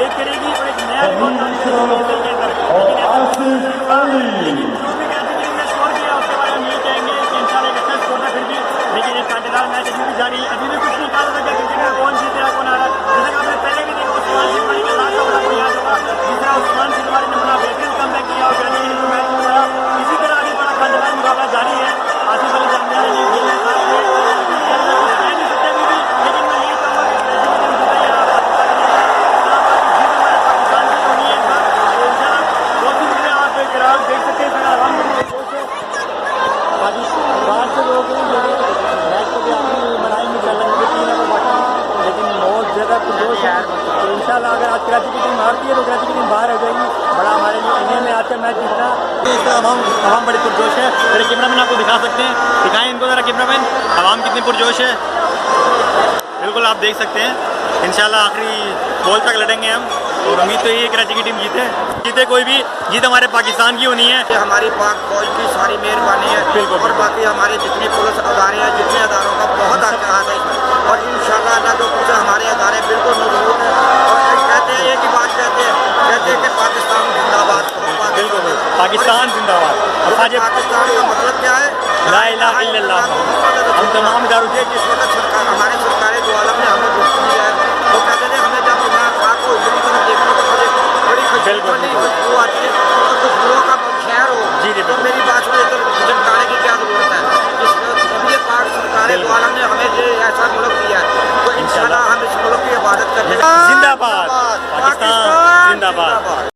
उम्मीद करेगी और एक नया रिकॉर्ड के अंदर स्कोर किया उसके बाद हम यही कहेंगे कि इंशाल्लाह एक अच्छा स्कोर था फिर भी, लेकिन एक कांटेदार मैच अभी भी जारी है, अभी भी कुछ नहीं कहा था कि क्रिकेट में कौन जीतेगा कौन हारा। जैसा कि आपने पहले भी देखा उस्मान सिलवारी के साथ का आपको याद होगा, दूसरा उस्मान सिलवारी ने बड़ा बेहतरीन कमबैक किया और कराची के मैच में बड़ा इसी तरह अभी बड़ा कांटेदार मुकाबला जारी है। आसिफ अली जामियानी ने खेलने साथ में कह नहीं सकते अभी भी, लेकिन मैं यही कहूँगा कि कराची की टीम जीते या पाकिस्तान की होनी है इस बार। तो इंशाल्लाह बहुत सी चीज़ें आप ग्राहक देख सकते हैं, फिर बाहर से लोग मैच को भी आपकी मनाई में चल रही है 3 ओवर बाकी, लेकिन बहुत ज़्यादा पुरजोश है। तो इंशाल्लाह अगर आज कराची की टीम हारती है तो कराची की टीम बाहर हो जाएगी, बड़ा हमारे लिए इंडिया में आज का मैच जीतना। तो इस तरह हवाम बड़ी पुरजोश है। मेरे कैमरामैन आपको दिखा सकते हैं, दिखाएं इनको ज़रा कैमरामैन, हवाम कितनी पुरजोश है। बिल्कुल आप देख सकते हैं, इंशाल्लाह आखिरी बॉल तक लड़ेंगे हम और उम्मीद तो यही है कराची की टीम जीते कोई भी, जीत हमारे पाकिस्तान की होनी है। हमारी पाक फौज की सारी मेहरबानी है बिल्कुल। और बाकी हमारे जितने पुलिस अदारे हैं, जितने अदारों का बहुत अच्छा हाथ है इसमें, और इंशाल्लाह अल्लाह के हुक्म से हमारे